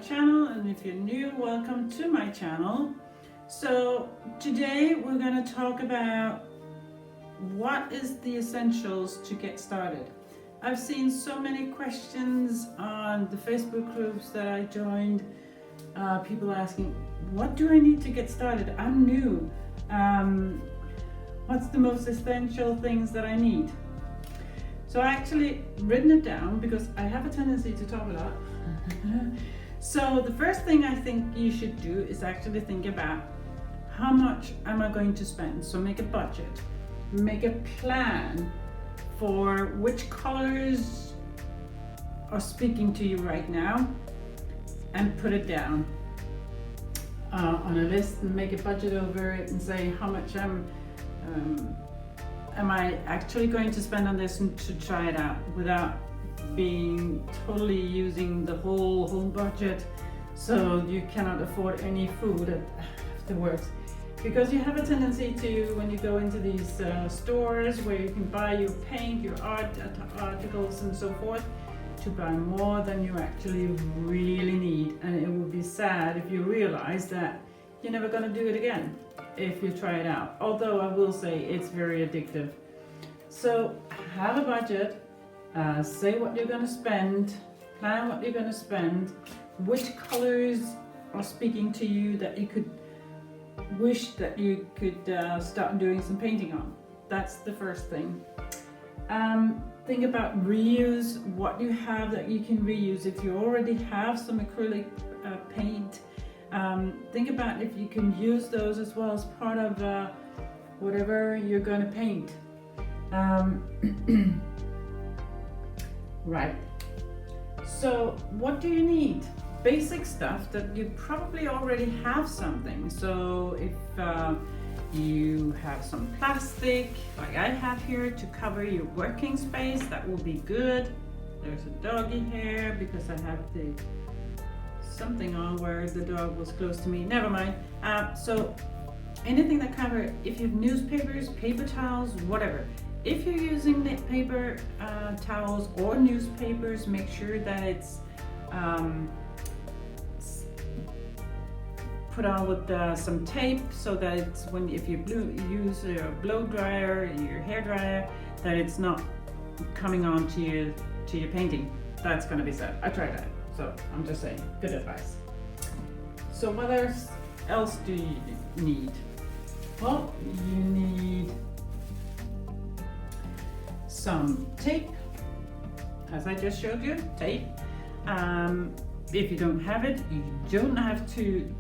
channel, and if you're new, welcome to my channel. So today we're going to talk about what is the essentials to get started. I've seen so many questions on the Facebook groups that I joined, people asking, what do I need to get started? I'm new. What's the most essential things that I need? So I actually written it down because I have a tendency to talk a lot. So the first thing I think you should do is actually think about how much am I going to spend. So make a budget, make a plan for which colors are speaking to you right now, and put it down on a list and make a budget over it and say how much am I actually going to spend on this and to try it out without being totally using the whole budget, so you cannot afford any food afterwards. Because you have a tendency to, when you go into these stores where you can buy your paint, your art articles and so forth, to buy more than you actually really need. And it would be sad if you realize that you're never going to do it again if you try it out. Although I will say it's very addictive. So have a budget, say what you're going to spend, plan what you're going to spend, which colors are speaking to you that you could wish that you could start doing some painting on. That's the first thing. Think about reuse, what you have that you can reuse. If you already have some acrylic paint, think about if you can use those as well as part of whatever you're going to paint. Right. So what do you need? Basic stuff that you probably already have something. So if you have some plastic like I have here to cover your working space, that will be good. There's a doggy hair because I have something on where the dog was close to me. Never mind. So anything that cover, if you have newspapers, paper towels, whatever. If you're using the paper towels or newspapers, make sure that it's put on with some tape, so that it's if you use your blow dryer, your hair dryer, that it's not coming on to your painting. That's going to be sad. I tried that, so I'm just saying, good advice. So what else do you need? Well, you need some tape, as I just showed you, tape. If you don't have it, you don't have to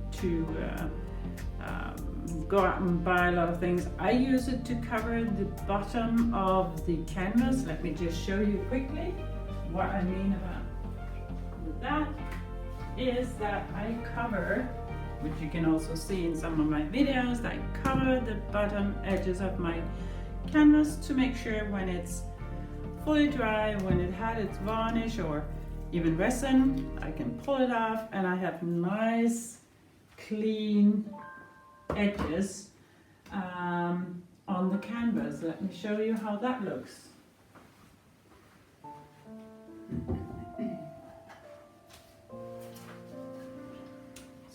go out and buy a lot of things. I use it to cover the bottom of the canvas. Let me just show you quickly what I mean about that. Is that I cover, which you can also see in some of my videos, I cover the bottom edges of my canvas to make sure when it's fully dry, when it had its varnish or even resin, I can pull it off and I have nice clean edges on the canvas. Let me show you how that looks.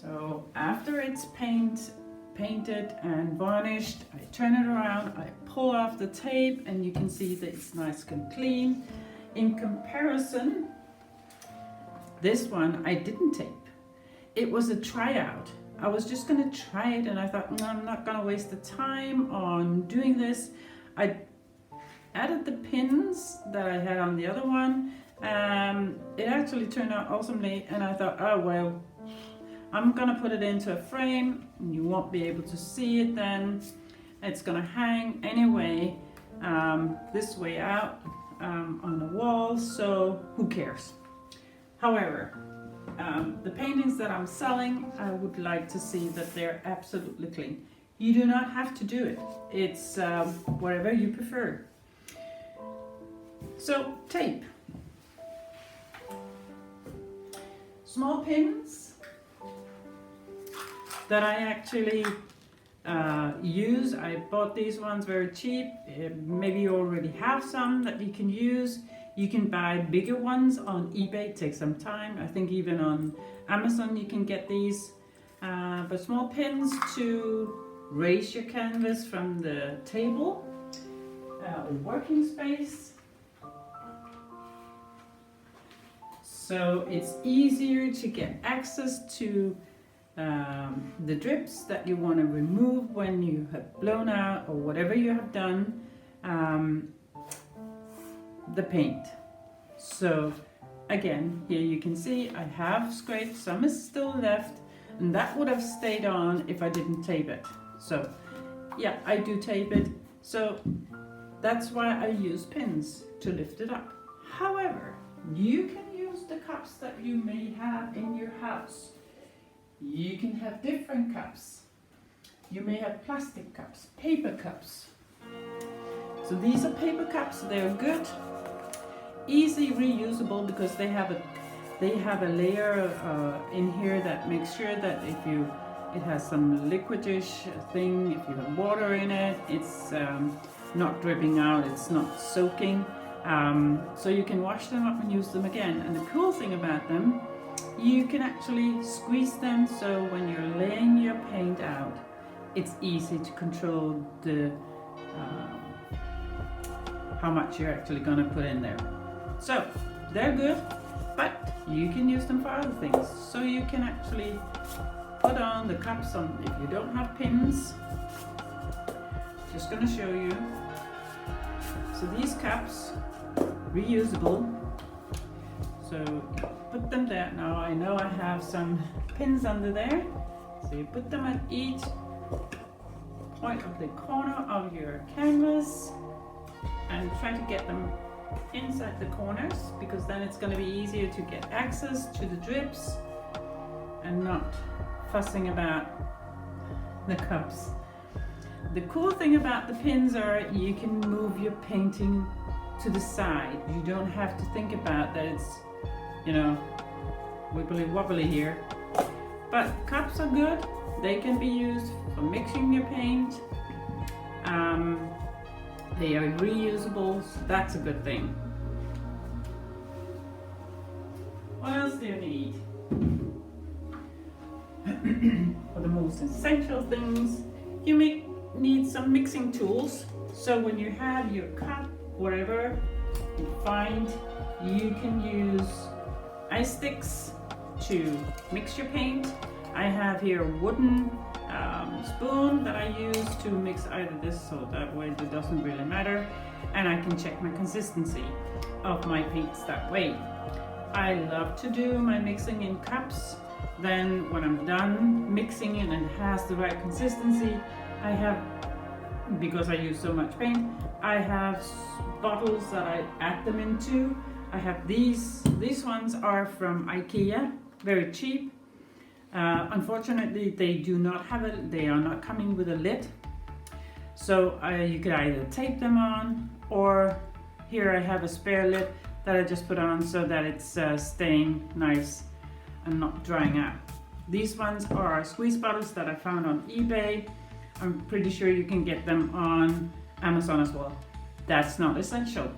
So after it's painted and varnished, I turn it around, I pull off the tape, and you can see that it's nice and clean. In comparison, this one I didn't tape. It was a tryout. I was just going to try it, and I thought, no, I'm not going to waste the time on doing this. I added the pins that I had on the other one. It actually turned out awesomely, and I thought, oh well, I'm going to put it into a frame, and you won't be able to see it then. It's going to hang anyway this way out on the wall, so who cares? However, the paintings that I'm selling, I would like to see that they're absolutely clean. You do not have to do it. It's whatever you prefer. So tape. Small pins that I actually use. I bought these ones very cheap. Maybe you already have some that you can use. You can buy bigger ones on eBay, it takes some time. I think even on Amazon you can get these. But small pins to raise your canvas from the table or working space. So it's easier to get access to the drips that you want to remove when you have blown out or whatever you have done the paint. So again, here you can see I have scraped, some is still left, and that would have stayed on if I didn't tape it. So yeah, I do tape it, so that's why I use pins to lift it up. However, you can use the cups that you may have in your house. You can have different cups. You may have plastic cups, paper cups. So these are paper cups, they're good, easy reusable, because they have a layer in here that makes sure that it has some liquidish thing, if you have water in it, it's not dripping out, it's not soaking. So you can wash them up and use them again. And the cool thing about them, you can actually squeeze them, so when you're laying your paint out, it's easy to control the how much you're actually going to put in there. So they're good, but you can use them for other things. So you can actually put on the cups on if you don't have pins. Just going to show you. So these cups, reusable. So put them there. Now I know I have some pins under there. So you put them at each point of the corner of your canvas and try to get them inside the corners, because then it's going to be easier to get access to the drips and not fussing about the cups. The cool thing about the pins are you can move your painting to the side. You don't have to think about that it's, you know, wibbly wobbly here. But cups are good. They can be used for mixing your paint. They are reusable, so that's a good thing. What else do you need? For the most essential things, you may need some mixing tools. So when you have your cup, whatever you find, you can use ice sticks to mix your paint. I have here a wooden spoon that I use to mix either this or that way, it doesn't really matter, and I can check my consistency of my paints that way. I love to do my mixing in cups. Then when I'm done mixing it and it has the right consistency, I have, because I use so much paint, I have bottles that I add them into. I have these ones are from IKEA, very cheap. Unfortunately, they are not coming with a lid. So you could either tape them on, or here I have a spare lid that I just put on so that it's staying nice and not drying out. These ones are squeeze bottles that I found on eBay. I'm pretty sure you can get them on Amazon as well. That's not essential.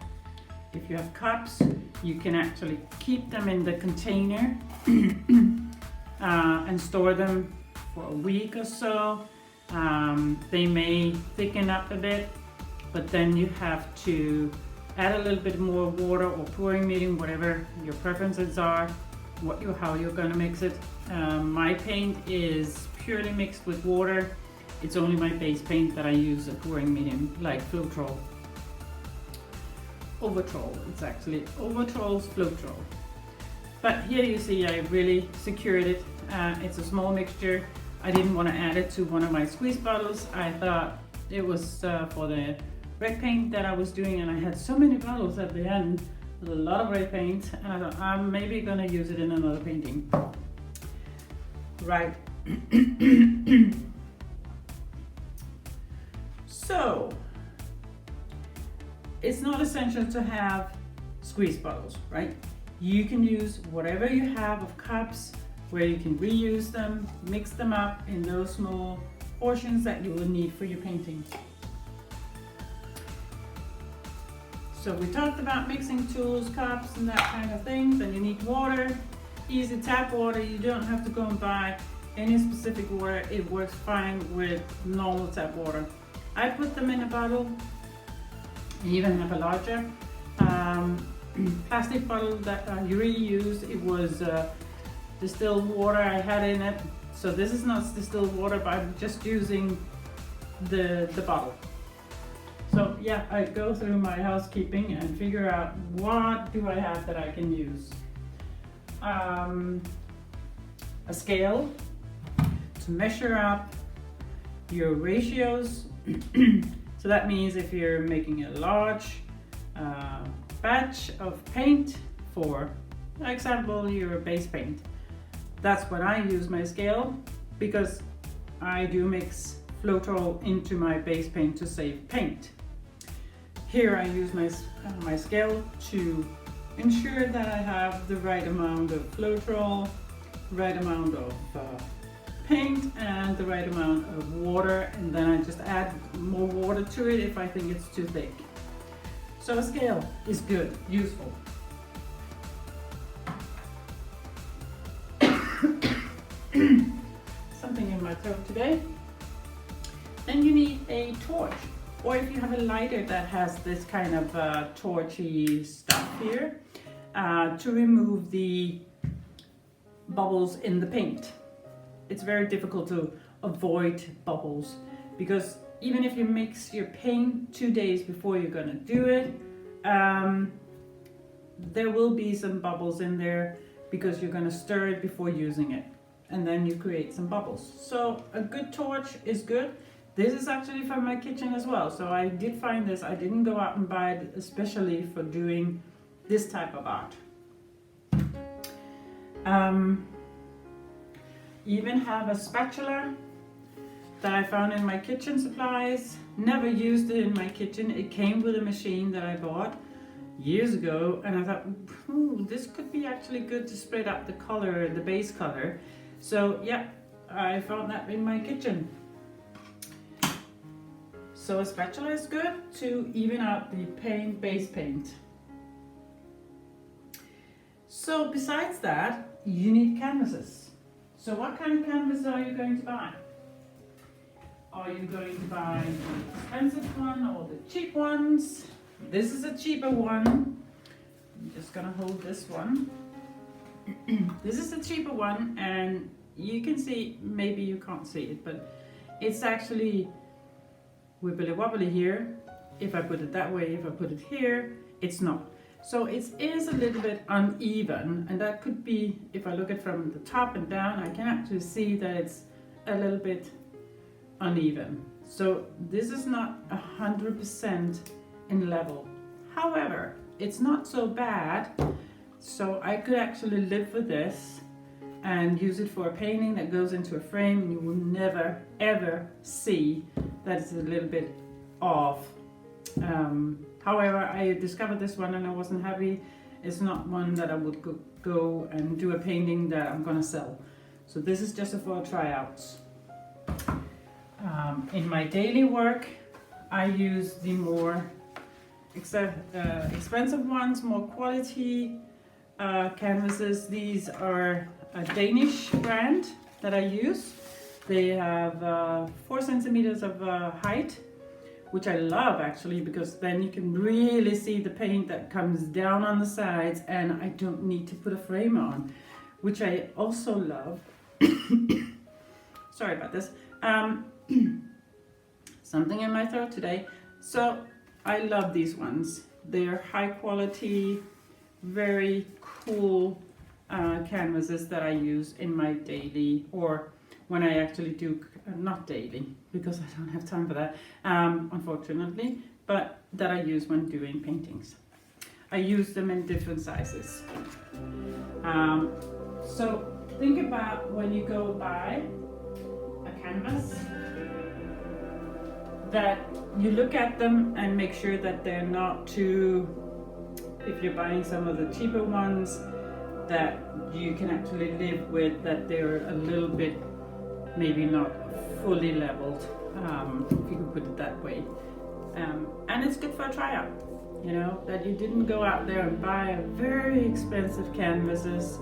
If you have cups, you can actually keep them in the container and store them for a week or so. They may thicken up a bit, but then you have to add a little bit more water or pouring medium, whatever your preferences are, how you're going to mix it. My paint is purely mixed with water. It's only my base paint that I use a pouring medium, like floetrol. Overtrol, it's actually Overtrol's floetrol. But here you see I really secured it. It's a small mixture. I didn't want to add it to one of my squeeze bottles. I thought it was for the red paint that I was doing, and I had so many bottles at the end with a lot of red paint, and I thought I'm maybe gonna use it in another painting. Right. So it's not essential to have squeeze bottles, right? You can use whatever you have of cups where you can reuse them, mix them up in those small portions that you will need for your painting. So we talked about mixing tools, cups and that kind of things, and you need water, easy tap water. You don't have to go and buy any specific water. It works fine with normal tap water. I put them in a bottle. I even have a larger plastic bottle that I reused. It was distilled water I had in it. So this is not distilled water, but I'm just using the bottle. So yeah, I go through my housekeeping and figure out what do I have that I can use. A scale to measure up your ratios. So that means if you're making a large batch of paint, for example your base paint, that's when I use my scale, because I do mix floetrol into my base paint to save paint. Here I use my scale to ensure that I have the right amount of floetrol, right amount of paint and the right amount of water, and then I just add more water to it if I think it's too thick. So a scale is good, useful. Something in my throat today. Then you need a torch, or if you have a lighter that has this kind of torchy stuff here, to remove the bubbles in the paint. It's very difficult to avoid bubbles, because even if you mix your paint 2 days before you're gonna do it, there will be some bubbles in there because you're gonna stir it before using it, and then you create some bubbles. So a good torch is good. This is actually from my kitchen as well, so I did find this. I didn't go out and buy it especially for doing this type of art. Even have a spatula that I found in my kitchen supplies. Never used it in my kitchen. It came with a machine that I bought years ago, and I thought, this could be actually good to spread out the color, the base color. So yeah, I found that in my kitchen. So a spatula is good to even out the paint, base paint. So besides that, you need canvases. So what kind of canvas are you going to buy? Are you going to buy the expensive one or the cheap ones? This is a cheaper one. I'm just gonna hold this one. This is a cheaper one, and you can see, maybe you can't see it, but it's actually wibbly wobbly here. If I put it that way, if I put it here, it's not. So it is a little bit uneven, and that could be, if I look at from the top and down, I can actually see that it's a little bit uneven. So this is not 100% in level. However, it's not so bad, so I could actually live with this and use it for a painting that goes into a frame, and you will never ever see that it's a little bit off. However, I discovered this one and I wasn't happy. It's not one that I would go and do a painting that I'm gonna sell. So this is just for tryouts. In my daily work, I use the more expensive ones, more quality canvases. These are a Danish brand that I use. They have 4 centimeters of height, which I love actually, because then you can really see the paint that comes down on the sides, and I don't need to put a frame on, which I also love. Sorry about this. Something in my throat today. So I love these ones. They're high quality, very cool canvases that I use in my daily, or when I actually do, not daily, because I don't have time for that, unfortunately, but that I use when doing paintings. I use them in different sizes. So think about when you go buy a canvas, that you look at them and make sure that they're not too, if you're buying some of the cheaper ones, that you can actually live with, that they're a little bit, maybe not fully leveled, if you can put it that way. And it's good for a tryout. you know, that you didn't go out there and buy a very expensive canvases,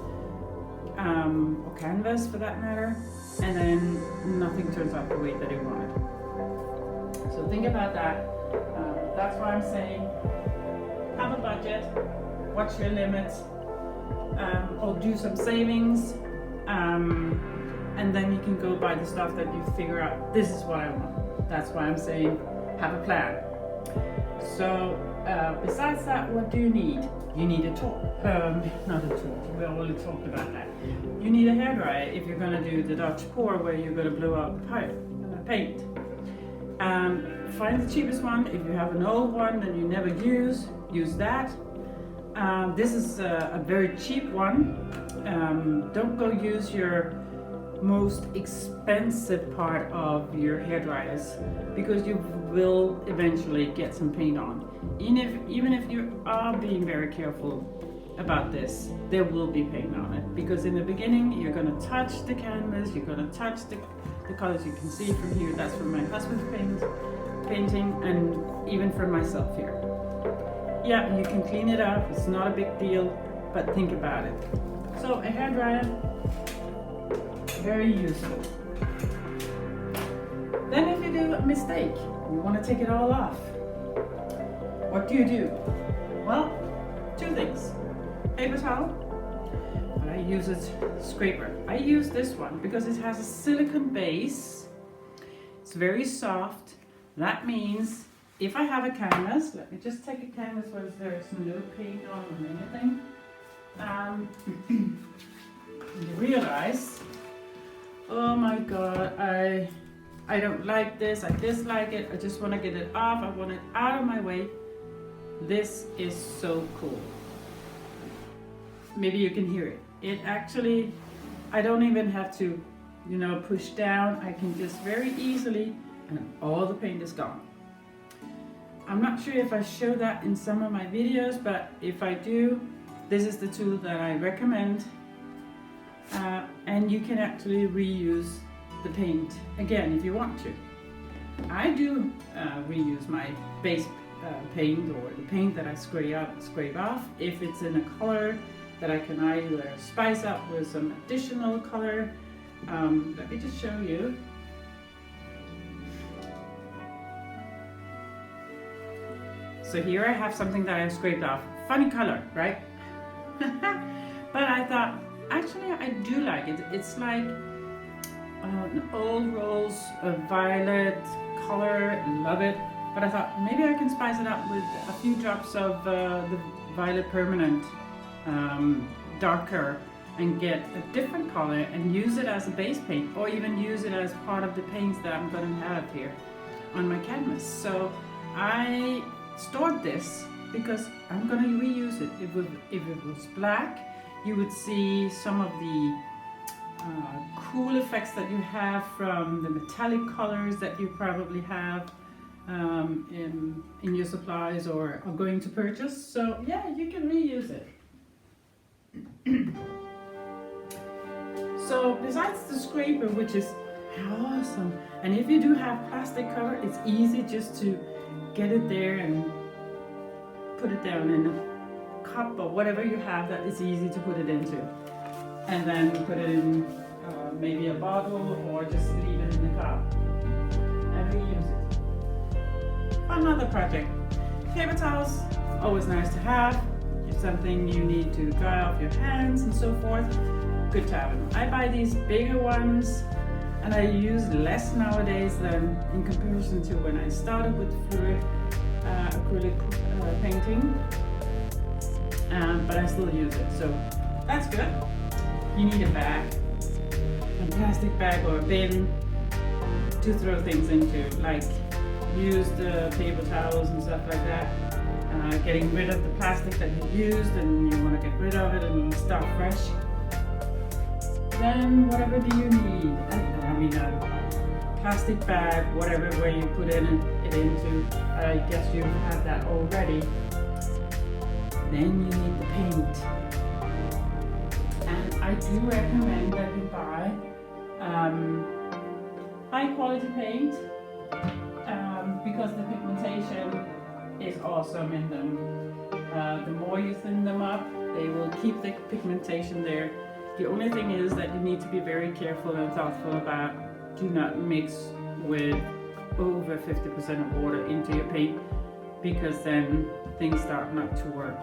or canvas for that matter, and then nothing turns out the way that you wanted. So think about that. That's why I'm saying have a budget, watch your limits, or do some savings, and then you can go buy the stuff that you figure out, this is what I want. That's why I'm saying have a plan. So besides that, what do you need? You need a tool, not a tool, we already talked about that. You need a hairdryer if you're gonna do the Dutch pour where you're gonna blow out the paint. Find the cheapest one. If you have an old one that you never use that. This is a very cheap one. Don't go use your most expensive part of your hair dryers, because you will eventually get some paint on. Even if you are being very careful about this, there will be paint on it, because in the beginning you're going to touch the canvas, you're going to touch the colors. You can see from here, that's from my husband's painting, and even from myself here. Yeah, you can clean it up, it's not a big deal, but think about it. So a hairdryer, very useful. Then if you do a mistake, you want to take it all off, what do? Well, two things. Paper towel, but I use a scraper. I use this one because it has a silicone base. It's very soft. That means if I have a canvas, let me just take a canvas where there's no paint on or anything. You realize, oh my God, I don't like this, I dislike it, I just want to get it off, I want it out of my way. This is so cool. Maybe you can hear it. It actually, I don't even have to, you know, push down. I can just very easily, and all the paint is gone. I'm not sure if I show that in some of my videos, but if I do, this is the tool that I recommend. And you can actually reuse the paint again if you want to. I do reuse my base paint, or the paint that I scrape off, if it's in a color that I can either spice up with some additional color. Let me just show you. So here I have something that I scraped off. Funny color, right? But I thought, actually I do like it. It's like an old rose, a violet color, love it. But I thought maybe I can spice it up with a few drops of the Violet Permanent darker, and get a different color and use it as a base paint, or even use it as part of the paints that I'm going to have here on my canvas. So I stored this because I'm going to reuse it. If it was black, you would see some of the cool effects that you have from the metallic colors that you probably have in your supplies or are going to purchase. So yeah, you can reuse it. So besides the scraper, which is awesome, and if you do have plastic cover, it's easy just to get it there and put it down in a cup or whatever you have that is easy to put it into, and then put it in maybe a bottle, or just leave it in the cup and reuse it. Another project. Paper towels, always nice to have. If something you need to dry off your hands and so forth, good to have them. I buy these bigger ones, and I use less nowadays than in comparison to when I started with fluid acrylic painting, but I still use it, so that's good. You need a bag, a plastic bag or a bin to throw things into, like used paper towels and stuff like that. Getting rid of the plastic that you used and you want to get rid of it and start fresh. Then whatever do you need? I mean a plastic bag, whatever where you put it into. I guess you have that already. Then you need the paint. And I do recommend that you buy high quality paint, because the pigmentation is awesome in them. The more you thin them up, they will keep the pigmentation there. The only thing is that you need to be very careful and thoughtful about, do not mix with over 50% of water into your paint, because then things start not to work.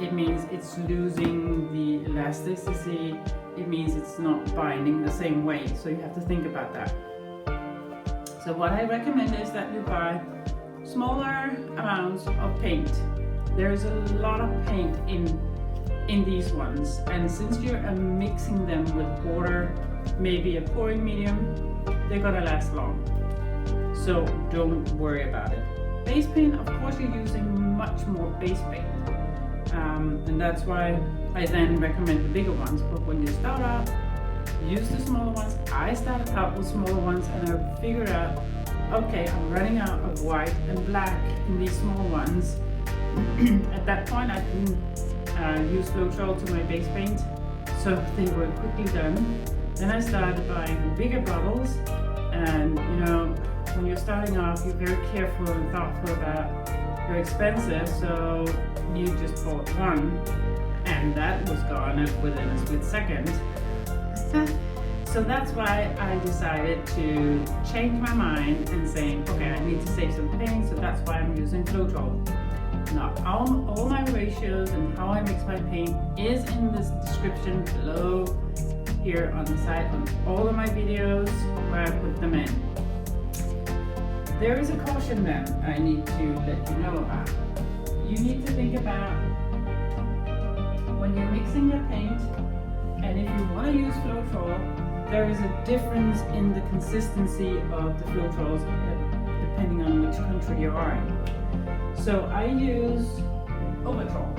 It means it's losing the elasticity, it means it's not binding the same way, so you have to think about that. So what I recommend is that you buy smaller amounts of paint. There's a lot of paint in these ones, and since you're mixing them with water, maybe a pouring medium, they're gonna last long. So don't worry about it. Base paint, of course, you're using much more base paint. And that's why I then recommend the bigger ones. But when you start out, use the smaller ones. I started out with smaller ones and I figured out, okay, I'm running out of white and black in these small ones. At that point, I didn't use floetrol to my base paint, so they were quickly done. Then I started buying the bigger bottles, and you know, when you're starting off, you're very careful and thoughtful about your expenses, so you just bought one, and that was gone within a split second. So that's why I decided to change my mind and saying, okay, I need to save some paint, so that's why I'm using floetrol. Now, all my ratios and how I mix my paint is in the description below here on the side on all of my videos where I put them in. There is a caution then I need to let you know about. You need to think about when you're mixing your paint, and if you want to use floetrol, there is a difference in the consistency of the floetrols depending on which country you are in. So I use Overtrol.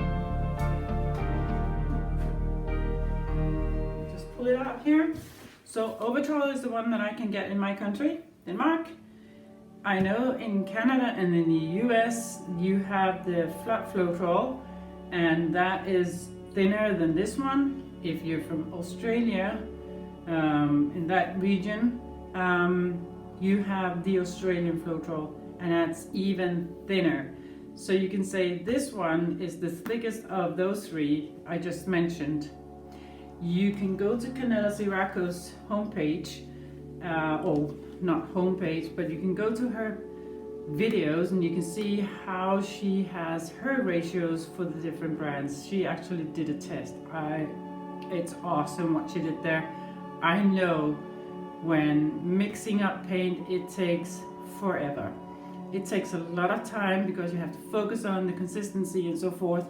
Just pull it out here. So Overtrol is the one that I can get in my country, Denmark. I know in Canada and in the US you have the flat floetrol, and that is thinner than this one. If you're from Australia, in that region, you have the Australian floetrol, and that's even thinner. So you can say this one is the thickest of those three I just mentioned. You can go to Canela Siracco's homepage, or not homepage, but you can go to her videos and you can see how she has her ratios for the different brands. She actually did a test. It's awesome what she did there. I know when mixing up paint, it takes forever. It takes a lot of time because you have to focus on the consistency and so forth.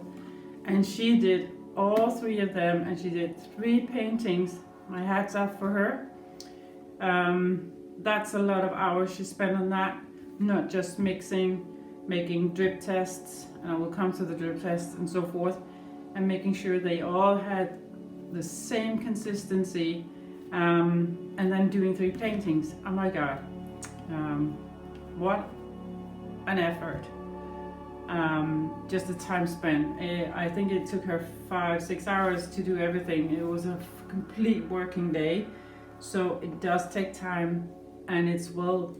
And she did all three of them, and she did 3 paintings. My hat's off for her. That's a lot of hours she spent on that, not just mixing, making drip tests, and I will come to the drip tests and so forth, and making sure they all had the same consistency, and then doing 3 paintings. Oh my God, what an effort. Just the time spent. I think it took her 5-6 hours to do everything. It was a complete working day, so it does take time, and it's well,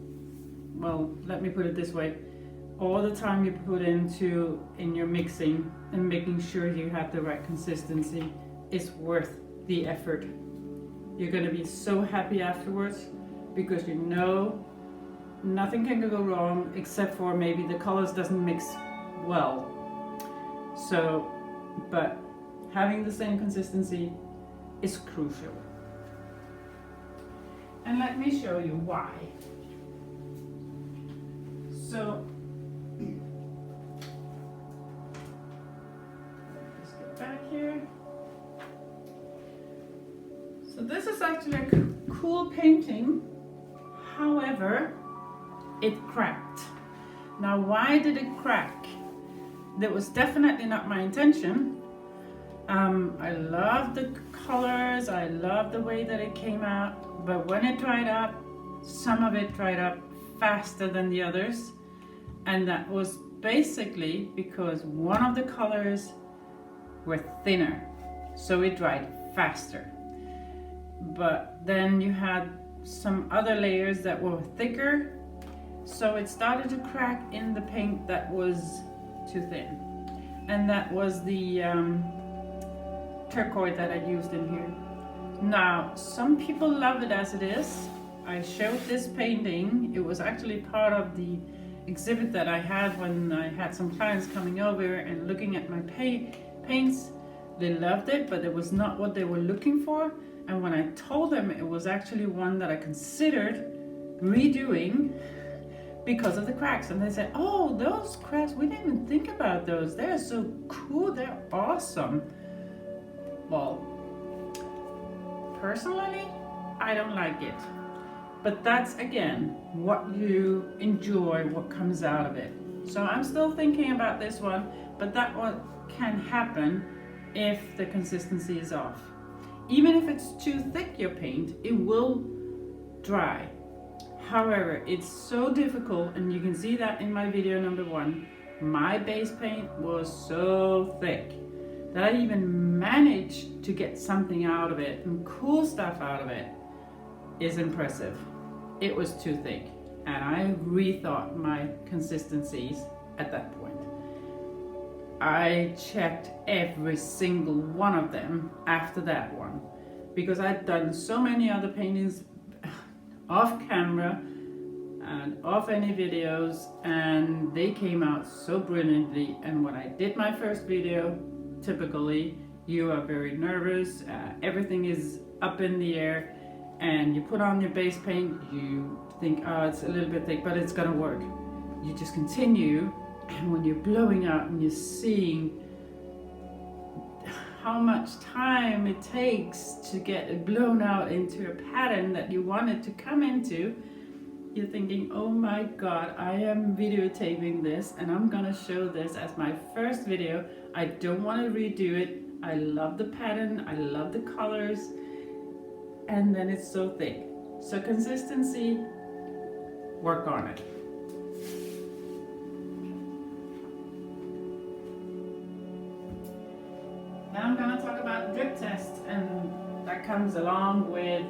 let me put it this way, all the time you put in your mixing and making sure you have the right consistency is worth the effort. You're going to be so happy afterwards because you know nothing can go wrong except for maybe the colors doesn't mix well. So, but having the same consistency is crucial. And let me show you why. So, let's get back here. So this is actually a cool painting. However, it cracked. Now, why did it crack? That was definitely not my intention. I love the colors, I love the way that it came out, but when it dried up, some of it dried up faster than the others, and that was basically because one of the colors were thinner, so it dried faster. But then you had some other layers that were thicker, So it started to crack in the paint that was too thin. And that was the turquoise that I used in here. Now, some people love it as it is. I showed this painting. It was actually part of the exhibit that I had when I had some clients coming over and looking at my paints. They loved it, but it was not what they were looking for. And when I told them it was actually one that I considered redoing because of the cracks, and they said, oh, those cracks, we didn't even think about those. They're so cool, they're awesome. Well, personally, I don't like it. But that's, again, what you enjoy, what comes out of it. So I'm still thinking about this one, but that one can happen if the consistency is off. Even if it's too thick, your paint, it will dry. However, it's so difficult, and you can see that in my video number 1. My base paint was so thick that I even managed to get something out of it, and cool stuff out of it is impressive. It was too thick, and I rethought my consistencies at that point. I checked every single one of them after that one, because I'd done so many other paintings off camera and off any videos, and they came out so brilliantly. And when I did my first video, typically you are very nervous, everything is up in the air, and you put on your base paint, you think, oh, it's a little bit thick, but it's gonna work. You just continue, and when you're blowing out and you're seeing how much time it takes to get it blown out into a pattern that you want it to come into, you're thinking, oh my God, I am videotaping this and I'm gonna show this as my first video. I don't want to redo it. I love the pattern, I love the colors, and then it's so thick. So consistency, work on it. Now I'm going to talk about drip tests, and that comes along with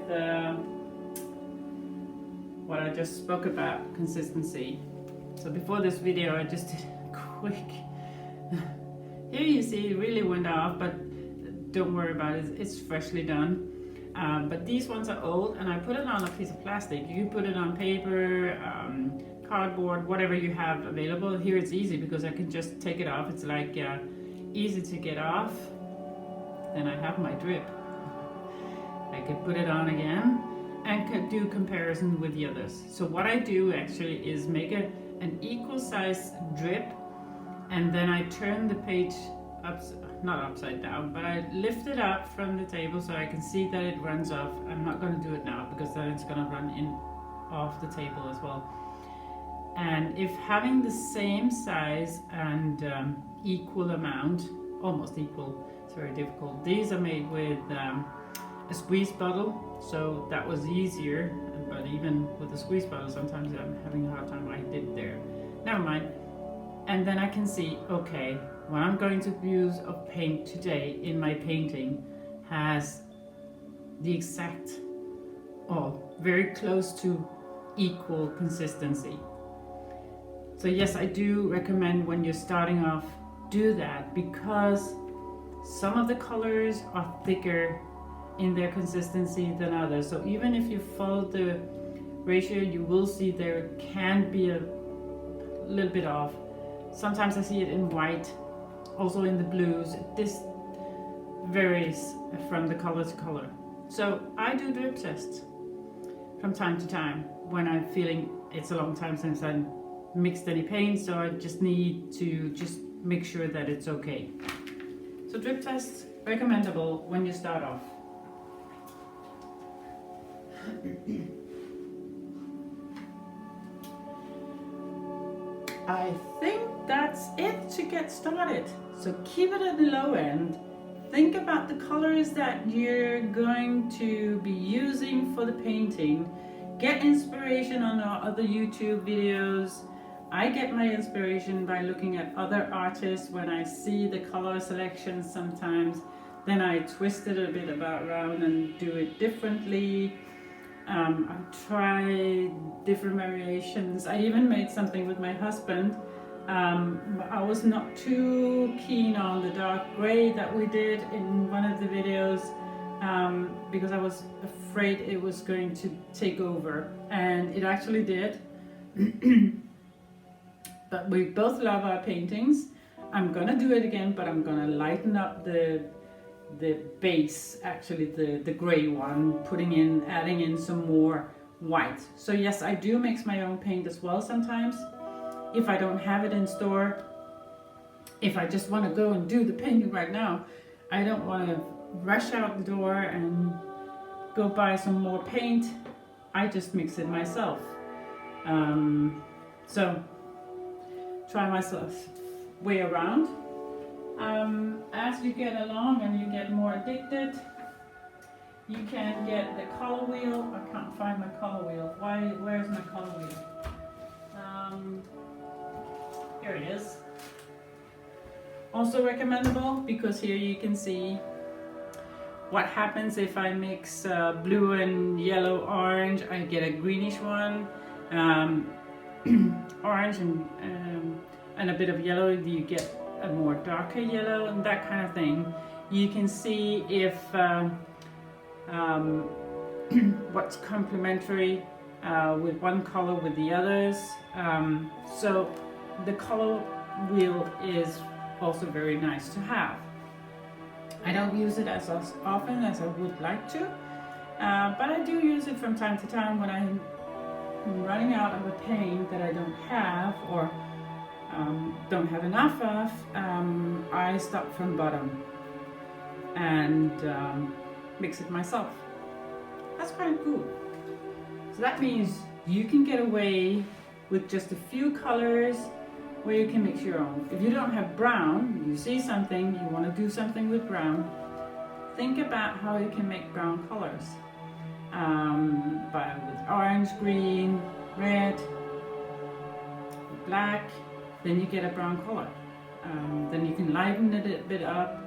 what I just spoke about, consistency. So before this video I just did a quick, here you see it really went off, but don't worry about it, it's freshly done. But these ones are old, and I put it on a piece of plastic. You can put it on paper, cardboard, whatever you have available. Here it's easy because I can just take it off. It's like easy to get off. Then I have my drip. I can put it on again and could do comparison with the others. So what I do actually is make an equal size drip, and then I turn the page not upside down, but I lift it up from the table so I can see that it runs off. I'm not going to do it now because then it's going to run in off the table as well. And if having the same size and equal amount, almost equal, it's very difficult. These are made with a squeeze bottle, so that was easier, but even with a squeeze bottle sometimes I'm having a hard time. I did there, never mind. And then I can see, okay, what I'm going to use of paint today in my painting has the exact, or very close to equal consistency. So yes, I do recommend when you're starting off, do that, because some of the colors are thicker in their consistency than others. So even if you follow the ratio, you will see there can be a little bit off. Sometimes I see it in white, also in the blues. This varies from the color to color. So I do drip tests from time to time when I'm feeling it's a long time since I mixed any paint, so I just need to just make sure that it's okay. So drip tests, recommendable when you start off. I think that's it to get started. So keep it at the low end. Think about the colors that you're going to be using for the painting. Get inspiration on our other YouTube videos. I get my inspiration by looking at other artists when I see the color selections sometimes. Then I twist it a bit around and do it differently. I tried different variations. I even made something with my husband. I was not too keen on the dark gray that we did in one of the videos because I was afraid it was going to take over, and it actually did. But we both love our paintings. I'm gonna do it again, but I'm gonna lighten up the base, actually the gray one, adding in some more white. So yes, I do mix my own paint as well sometimes if I don't have it in store. If I just want to go and do the painting right now, I don't want to rush out the door and go buy some more paint. I just mix it myself. So try myself way around. As you get along and you get more addicted, you can get the color wheel. I can't find my color wheel. Where's my color wheel? Here it is. Also recommendable because here you can see what happens if I mix blue and yellow orange. I get a greenish one, orange and a bit of yellow. You get a more darker yellow and that kind of thing. You can see if what's complementary with one color with the others. So the color wheel is also very nice to have. I don't use it as often as I would like to, but I do use it from time to time when I'm running out of a paint that I don't have or don't have enough of. I start from bottom and mix it myself. That's kind of cool. So that means you can get away with just a few colors where you can mix your own. If you don't have brown, you see something, you want to do something with brown, think about how you can make brown colors. With orange, green, red, black, then you get a brown color. Then you can liven it a bit up,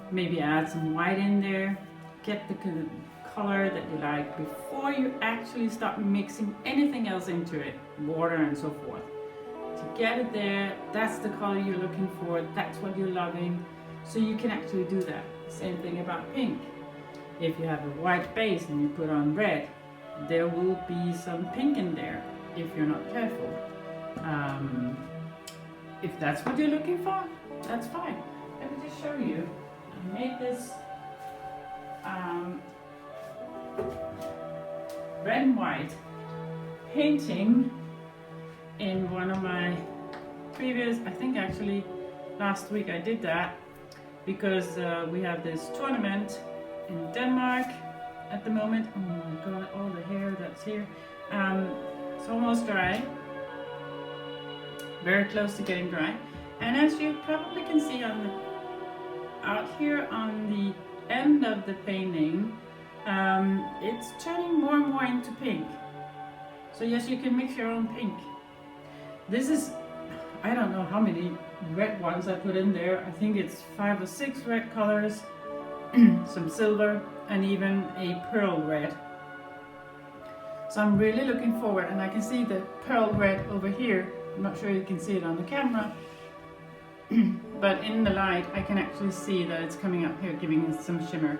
maybe add some white in there, get the color that you like before you actually start mixing anything else into it, water and so forth. To get it there, that's the color you're looking for, that's what you're loving, so you can actually do that. Same thing about pink. If you have a white base and you put on red, there will be some pink in there if you're not careful. If that's what you're looking for, that's fine. Let me just show you. I made this red and white painting in one of my previous, I think actually last week I did that because we have this tournament in Denmark at the moment. Oh my god, all the hair that's here. It's almost dry, very close to getting dry, and as you probably can see out here on the end of the painting, it's turning more and more into pink. So yes, you can mix your own pink. This is, I don't know how many red ones I put in there. I think it's 5 or 6 red colors, some silver, and even a pearl red. So I'm really looking forward, and I can see the pearl red over here. I'm not sure you can see it on the camera, but in the light I can actually see that it's coming up here, giving it some shimmer.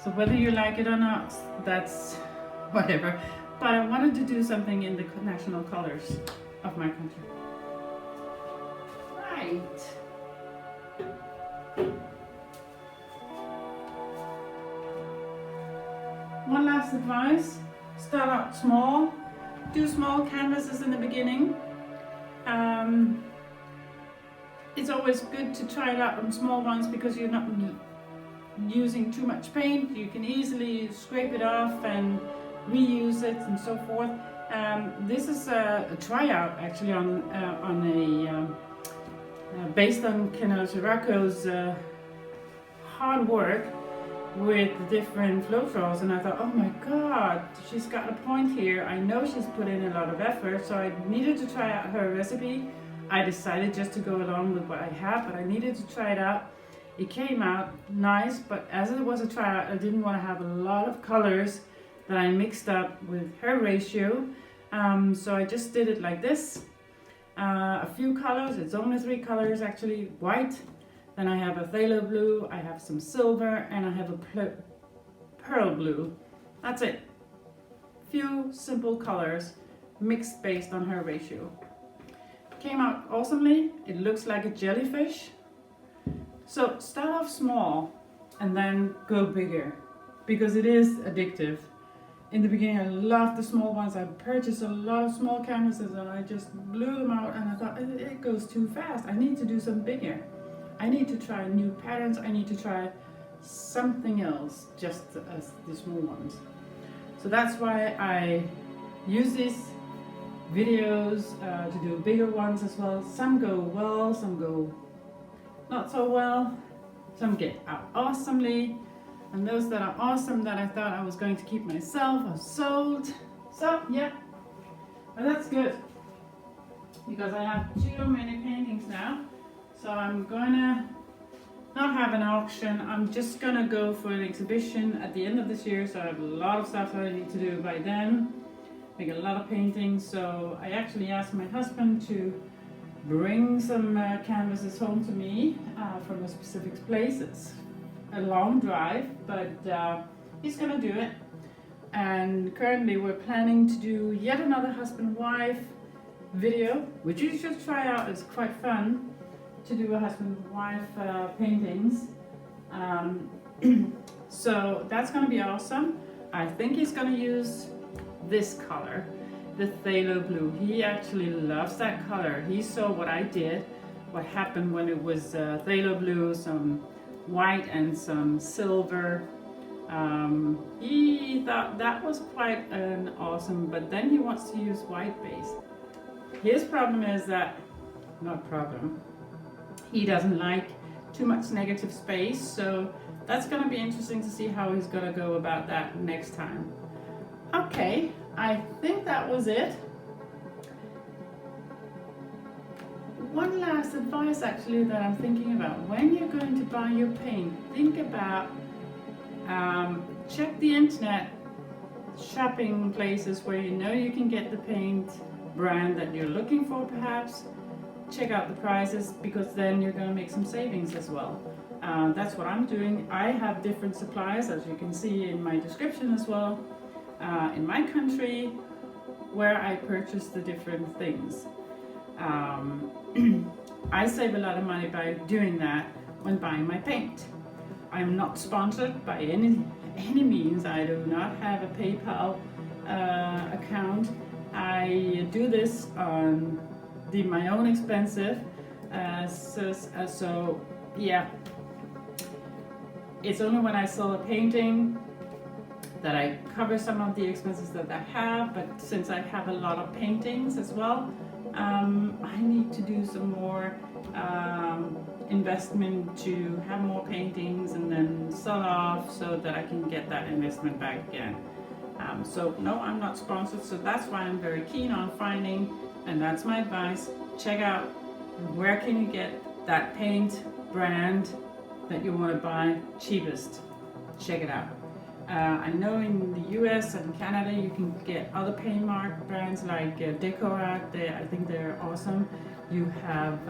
So whether you like it or not, that's whatever. But I wanted to do something in the national colors of my country. Right. One last advice, start out small, do small canvases in the beginning. It's always good to try it out on small ones because you're not using too much paint. You can easily scrape it off and reuse it and so forth. This is a tryout actually on based on Kenel Sirocco's hard work with different floetrols, and I thought, oh my god, she's got a point here. I know she's put in a lot of effort, so I needed to try out her recipe. I decided just to go along with what I have, but I needed to try it out. It came out nice, but as it was a tryout, I didn't want to have a lot of colors that I mixed up with her ratio. So I just did it like this. A few colors, it's only 3 colors actually, white, then I have a phthalo blue, I have some silver, and I have a pearl blue. That's it. Few simple colors mixed based on her ratio. Came out awesomely. It looks like a jellyfish. So start off small and then go bigger, because it is addictive. In the beginning I loved the small ones. I purchased a lot of small canvases and I just blew them out, and I thought it goes too fast. I need to do some bigger. I need to try new patterns. I need to try something else just as the small ones. So that's why I use these videos to do bigger ones as well. Some go well, some go not so well, some get out awesomely, and those that are awesome that I thought I was going to keep myself are sold. So yeah, but that's good, because I have too many paintings now. So I'm gonna not have an auction. I'm just gonna go for an exhibition at the end of this year. So I have a lot of stuff that I need to do by then. Make a lot of paintings. So I actually asked my husband to bring some canvases home to me from a specific place. It's a long drive, but he's gonna do it. And currently we're planning to do yet another husband-wife video, which you should try out. It's quite fun to do a husband-wife paintings. So that's gonna be awesome. I think he's gonna use this color, the phthalo blue. He actually loves that color. He saw what I did, what happened when it was phthalo blue, some white and some silver. He thought that was quite an awesome, but then he wants to use white base. His problem is that, not problem, he doesn't like too much negative space, so that's going to be interesting to see how he's going to go about that next time. Okay, I think that was it. One last advice actually that I'm thinking about: when you're going to buy your paint, think about check the internet shopping places where you know you can get the paint brand that you're looking for. Perhaps check out the prices, because then you're going to make some savings as well. That's what I'm doing. I have different suppliers, as you can see in my description as well, in my country, where I purchase the different things. I save a lot of money by doing that when buying my paint. I'm not sponsored by any means. I do not have a PayPal account. I do this on my own expensive. So yeah, it's only when I sell a painting that I cover some of the expenses that I have. But since I have a lot of paintings as well, I need to do some more investment to have more paintings and then sell off, so that I can get that investment back again. So no, I'm not sponsored, so that's why I'm very keen on finding, and that's my advice, check out where can you get that paint brand that you want to buy cheapest. Check it out. I know in the US and Canada you can get other paint mark brands like Decorat. I think they're awesome. You have,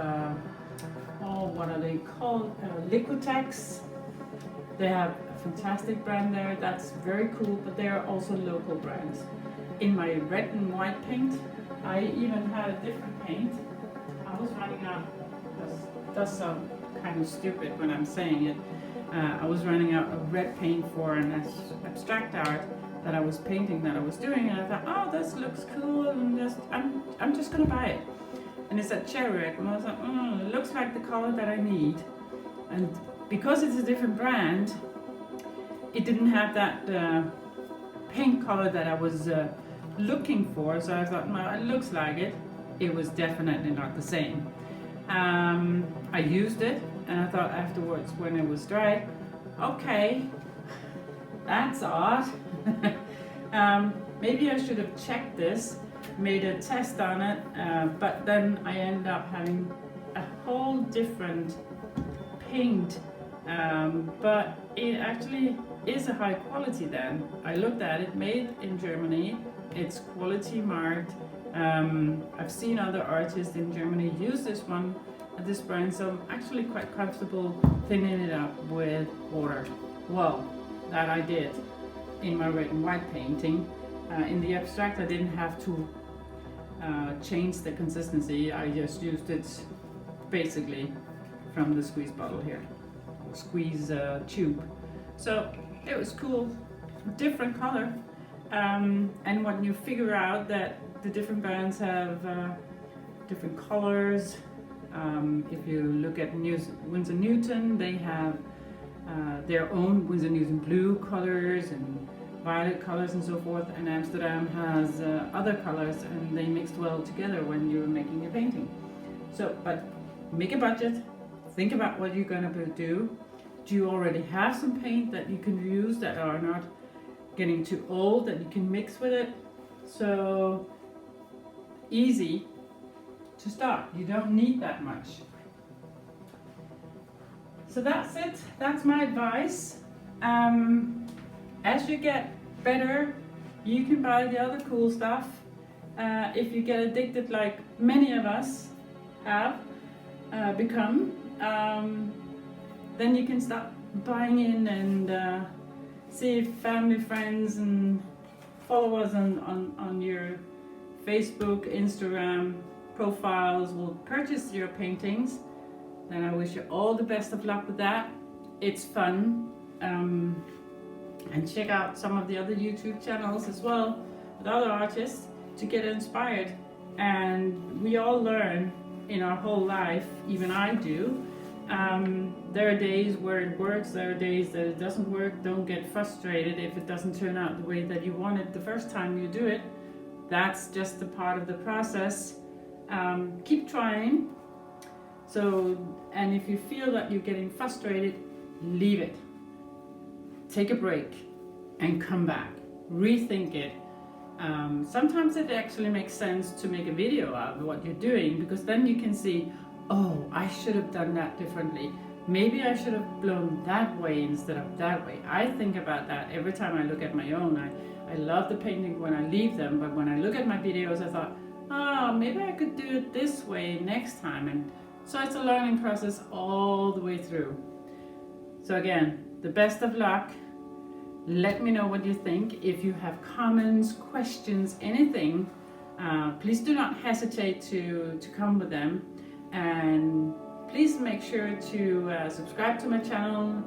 what are they called? Liquitex. They have a fantastic brand there. That's very cool, but they are also local brands. In my red and white paint, I even had a different paint. I was running out, does sound kind of stupid when I'm saying it. I was running out of red paint for an abstract art that I was painting, that I was doing, and I thought, oh, this looks cool, and I'm just gonna buy it. And it's that cherry red, and I was like, it looks like the color that I need. And because it's a different brand, it didn't have that paint color that I was looking for. So I thought, well, it looks like it. It was definitely not the same. I used it, and I thought afterwards, when it was dry, okay, that's odd. Maybe I should have checked this, made a test on it, but then I ended up having a whole different paint, but it actually is a high quality then. I looked at it, made in Germany, it's quality marked. I've seen other artists in Germany use this one, this brand, so I'm actually quite comfortable thinning it up with water. Well, that I did in my red and white painting. In the abstract I didn't have to change the consistency, I just used it basically from the squeeze bottle here, squeeze tube. So it was cool, different color. And when you figure out that the different brands have different colors, if you look at Winsor Newton, they have their own Winsor Newton blue colors and violet colors and so forth, and Amsterdam has other colors, and they mixed well together when you're making your painting. So, but make a budget, think about what you're gonna do. Do you already have some paint that you can use that are not getting too old that you can mix with it? So easy to start, you don't need that much. So that's it, that's my advice. As you get better, you can buy the other cool stuff. If you get addicted like many of us have become, then you can start buying in and see if family, friends and followers on your Facebook, Instagram profiles will purchase your paintings. Then I wish you all the best of luck with that. It's fun. And check out some of the other YouTube channels as well with other artists to get inspired. And we all learn in our whole life, even I do. There are days where it works, there are days that it doesn't work. Don't get frustrated if it doesn't turn out the way that you want it the first time you do it. That's just a part of the process. Keep trying. So, and if you feel that you're getting frustrated, leave it. Take a break and come back. Rethink it. Sometimes it actually makes sense to make a video out of what you're doing, because then you can see, oh, I should have done that differently. Maybe I should have blown that way instead of that way. I think about that every time I look at my own. I love the painting when I leave them, but when I look at my videos, I thought, oh, maybe I could do it this way next time. And so it's a learning process all the way through. So again, the best of luck. Let me know what you think. If you have comments, questions, anything, please do not hesitate to come with them. And please make sure to subscribe to my channel.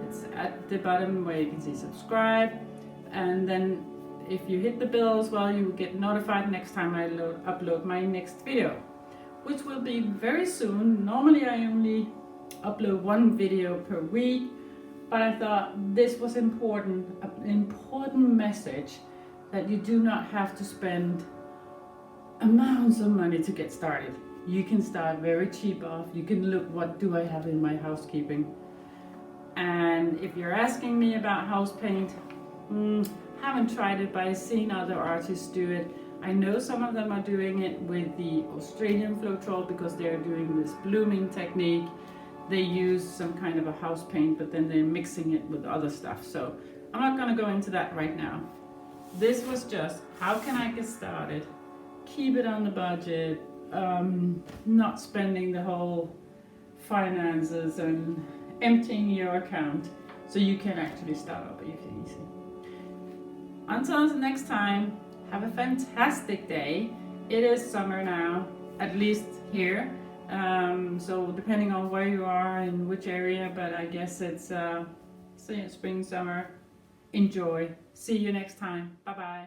It's at the bottom where you can see subscribe. And then if you hit the bell as well, you will get notified next time I upload my next video, which will be very soon. Normally I only upload one video per week, but I thought this was important, an important message that you do not have to spend amounts of money to get started. You can start very cheap off. You can look, what do I have in my housekeeping? And if you're asking me about house paint, haven't tried it, but I've seen other artists do it. I know some of them are doing it with the Australian floetrol because they're doing this blooming technique. They use some kind of a house paint, but then they're mixing it with other stuff. So I'm not gonna go into that right now. This was just, how can I get started? Keep it on the budget, not spending the whole finances and emptying your account, so you can actually start up easy. Until the next time, have a fantastic day. It is summer now, at least here. So depending on where you are in which area, but I guess it's spring, summer. Enjoy. See you next time. Bye bye.